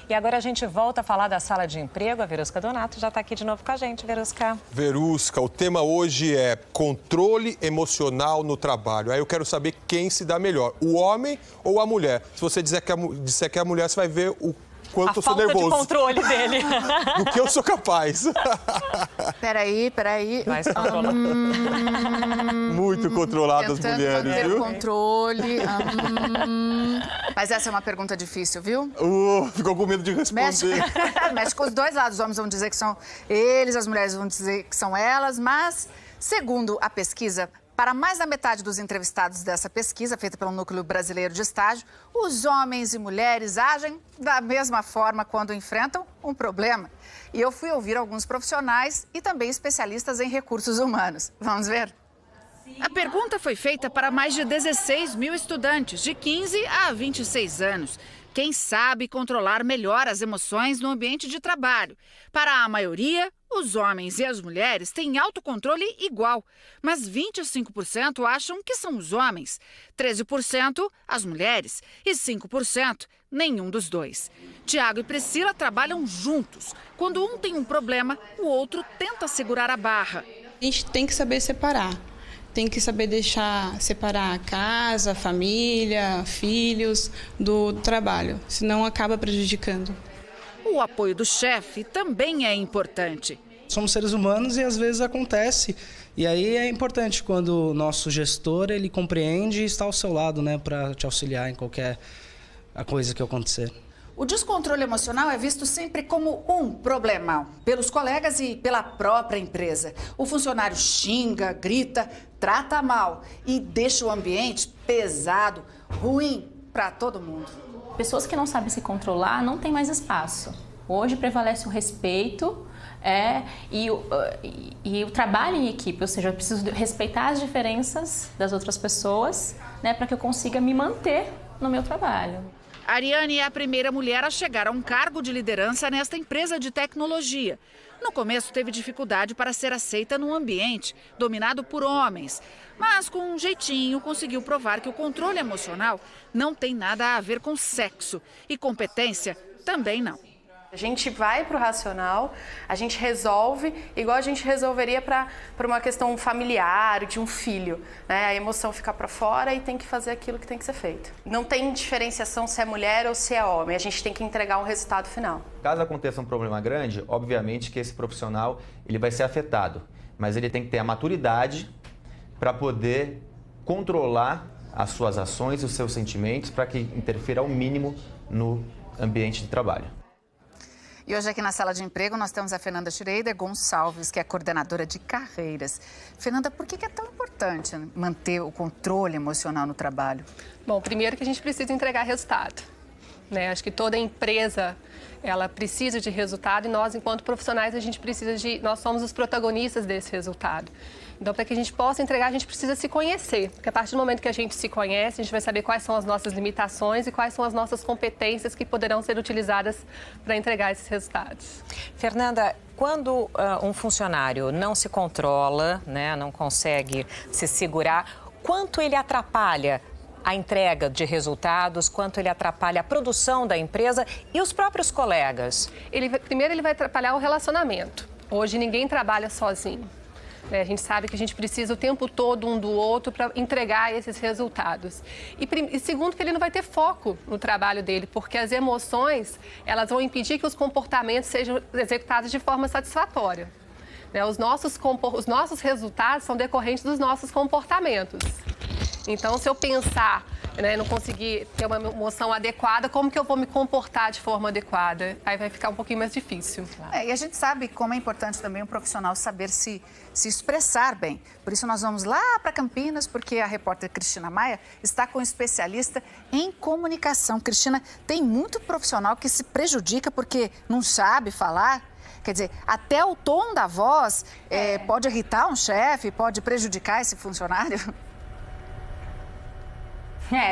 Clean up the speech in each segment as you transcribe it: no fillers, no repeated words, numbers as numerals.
E agora a gente volta a falar da sala de emprego. A Verusca Donato já está aqui de novo com a gente, Verusca. Verusca, o tema hoje é controle emocional no trabalho. Aí eu quero saber quem se dá melhor, o homem ou a mulher. Se você disser que é a mulher, você vai ver o quanto eu sou nervoso. A falta de controle dele. Do que eu sou capaz. Peraí. Mais controlado. Muito controlado as mulheres, manter viu? o controle. Mas essa é uma pergunta difícil, viu? Ficou com medo de responder. Mexe com os dois lados. Os homens vão dizer que são eles, as mulheres vão dizer que são elas. Mas, segundo a pesquisa, para mais da metade dos entrevistados dessa pesquisa, feita pelo Núcleo Brasileiro de Estágio, os homens e mulheres agem da mesma forma quando enfrentam um problema. E eu fui ouvir alguns profissionais e também especialistas em recursos humanos. Vamos ver? A pergunta foi feita para mais de 16 mil estudantes, de 15 a 26 anos. Quem sabe controlar melhor as emoções no ambiente de trabalho? Para a maioria, os homens e as mulheres têm autocontrole igual, mas 25% acham que são os homens, 13% as mulheres e 5% nenhum dos dois. Tiago e Priscila trabalham juntos. Quando um tem um problema, o outro tenta segurar a barra. A gente tem que saber separar. Tem que saber separar a casa, a família, filhos do trabalho, senão acaba prejudicando. O apoio do chefe também é importante. Somos seres humanos e às vezes acontece. E aí é importante quando o nosso gestor ele compreende e está ao seu lado, né, para te auxiliar em qualquer coisa que acontecer. O descontrole emocional é visto sempre como um problemão, pelos colegas e pela própria empresa. O funcionário xinga, grita, trata mal e deixa o ambiente pesado, ruim para todo mundo. Pessoas que não sabem se controlar não têm mais espaço. Hoje prevalece o respeito e o trabalho em equipe, ou seja, eu preciso respeitar as diferenças das outras pessoas, né, para que eu consiga me manter no meu trabalho. A Ariane é a primeira mulher a chegar a um cargo de liderança nesta empresa de tecnologia. No começo teve dificuldade para ser aceita num ambiente dominado por homens, mas com um jeitinho conseguiu provar que o controle emocional não tem nada a ver com sexo e competência também não. A gente vai para o racional, a gente resolve igual a gente resolveria para uma questão familiar, de um filho, né? A emoção fica para fora e tem que fazer aquilo que tem que ser feito. Não tem diferenciação se é mulher ou se é homem, a gente tem que entregar um resultado final. Caso aconteça um problema grande, obviamente que esse profissional ele vai ser afetado, mas ele tem que ter a maturidade para poder controlar as suas ações e os seus sentimentos para que interfira ao mínimo no ambiente de trabalho. E hoje aqui na sala de emprego nós temos a Fernanda Schreider Gonçalves, que é coordenadora de carreiras. Fernanda, por que é tão importante manter o controle emocional no trabalho? Bom, primeiro que a gente precisa entregar resultado, né? Acho que toda empresa, ela precisa de resultado e nós, enquanto profissionais, nós somos os protagonistas desse resultado. Então, para que a gente possa entregar, a gente precisa se conhecer. Porque a partir do momento que a gente se conhece, a gente vai saber quais são as nossas limitações e quais são as nossas competências que poderão ser utilizadas para entregar esses resultados. Fernanda, quando um funcionário não se controla, né, não consegue se segurar, quanto ele atrapalha a entrega de resultados, quanto ele atrapalha a produção da empresa e os próprios colegas? Primeiro, ele vai atrapalhar o relacionamento. Hoje, ninguém trabalha sozinho. A gente sabe que a gente precisa o tempo todo um do outro para entregar esses resultados. E segundo, que ele não vai ter foco no trabalho dele, porque as emoções, elas vão impedir que os comportamentos sejam executados de forma satisfatória. Os nossos resultados são decorrentes dos nossos comportamentos. Então, se eu pensar, né, não conseguir ter uma emoção adequada, como que eu vou me comportar de forma adequada? Aí vai ficar um pouquinho mais difícil. E a gente sabe como é importante também um profissional saber se expressar bem. Por isso nós vamos lá para Campinas, porque a repórter Cristina Maia está com um especialista em comunicação. Cristina, tem muito profissional que se prejudica porque não sabe falar. Quer dizer, até o tom da voz pode irritar um chefe, pode prejudicar esse funcionário.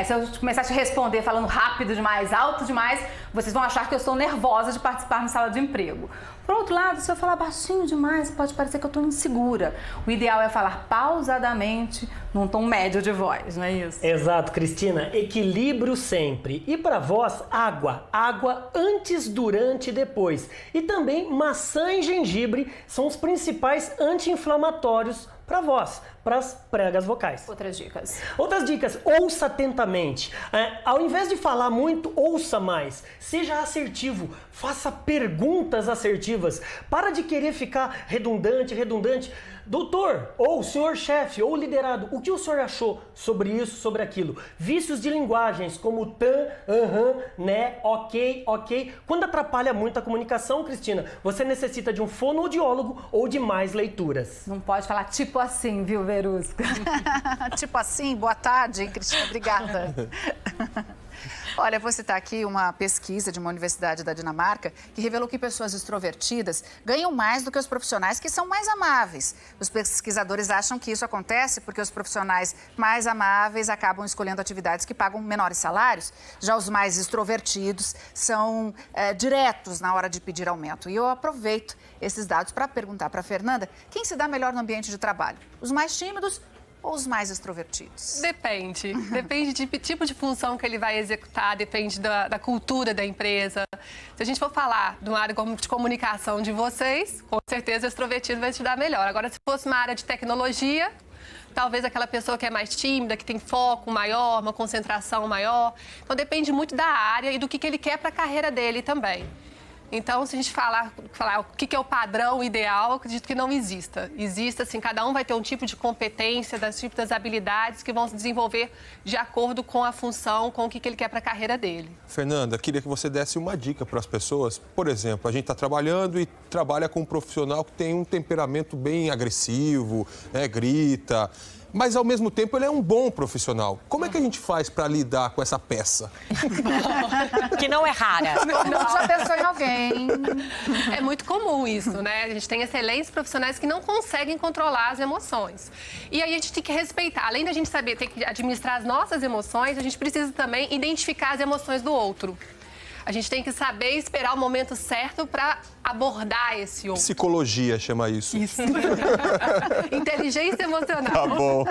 Se eu começar a te responder falando rápido demais, alto demais, vocês vão achar que eu estou nervosa de participar na sala de emprego. Por outro lado, se eu falar baixinho demais, pode parecer que eu estou insegura. O ideal é falar pausadamente, num tom médio de voz, não é isso? Exato, Cristina. Equilíbrio sempre. E para voz, água. Água antes, durante e depois. E também maçã e gengibre são os principais anti-inflamatórios para voz, para as pregas vocais. Outras dicas. Outras dicas, ouça atentamente. Ao invés de falar muito, ouça mais. Seja assertivo, faça perguntas assertivas. Para de querer ficar redundante. Doutor, ou senhor chefe, ou liderado, o que o senhor achou sobre isso, sobre aquilo? Vícios de linguagens como tan, né, ok. Quando atrapalha muito a comunicação, Cristina, você necessita de um fonoaudiólogo ou de mais leituras. Não pode falar tipo assim, viu, Verusca? Tipo assim, boa tarde, hein, Cristina? Obrigada. Olha, vou citar aqui uma pesquisa de uma universidade da Dinamarca que revelou que pessoas extrovertidas ganham mais do que os profissionais que são mais amáveis. Os pesquisadores acham que isso acontece porque os profissionais mais amáveis acabam escolhendo atividades que pagam menores salários. Já os mais extrovertidos são diretos na hora de pedir aumento. E eu aproveito esses dados para perguntar para a Fernanda quem se dá melhor no ambiente de trabalho, os mais tímidos ou os mais extrovertidos? Depende. Depende do tipo de função que ele vai executar, depende da cultura da empresa. Se a gente for falar de uma área de comunicação de vocês, com certeza o extrovertido vai te dar melhor. Agora, se fosse uma área de tecnologia, talvez aquela pessoa que é mais tímida, que tem foco maior, uma concentração maior. Então, depende muito da área e do que ele quer para a carreira dele também. Então, se a gente falar o que é o padrão ideal, eu acredito que não exista. Existe, assim, cada um vai ter um tipo de competência, tipo das habilidades que vão se desenvolver de acordo com a função, com o que ele quer para a carreira dele. Fernanda, queria que você desse uma dica para as pessoas. Por exemplo, a gente está trabalhando e trabalha com um profissional que tem um temperamento bem agressivo, grita, mas ao mesmo tempo ele é um bom profissional. Como é que a gente faz para lidar com essa peça? Que não é rara. Não, já pensou em alguém. É muito comum isso, né? A gente tem excelentes profissionais que não conseguem controlar as emoções. E aí a gente tem que respeitar. Além da gente saber ter que administrar as nossas emoções, a gente precisa também identificar as emoções do outro. A gente tem que saber esperar o momento certo para abordar esse outro. Psicologia chama isso. Isso. Inteligência emocional. Tá bom.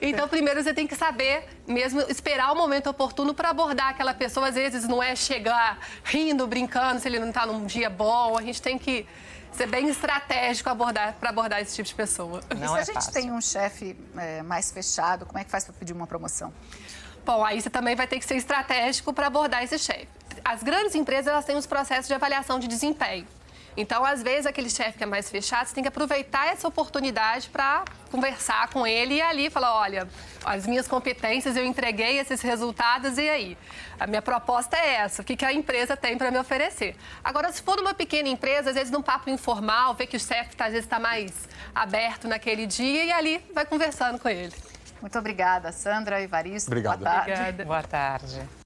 Então, primeiro você tem que saber mesmo esperar o momento oportuno para abordar aquela pessoa. Às vezes não é chegar rindo, brincando, se ele não está num dia bom. A gente tem que ser bem estratégico para abordar esse tipo de pessoa. Não e se a gente tem um chefe mais fechado, como é que faz para pedir uma promoção? Bom, aí você também vai ter que ser estratégico para abordar esse chefe. As grandes empresas, elas têm os processos de avaliação de desempenho. Então, às vezes, aquele chefe que é mais fechado, você tem que aproveitar essa oportunidade para conversar com ele e ali falar, olha, as minhas competências, eu entreguei esses resultados e aí? A minha proposta é essa, o que a empresa tem para me oferecer? Agora, se for uma pequena empresa, às vezes num papo informal, vê que o chefe às vezes está mais aberto naquele dia e ali vai conversando com ele. Muito obrigada, Sandra e Evaristo. Obrigado. Boa tarde. Obrigada. Boa tarde.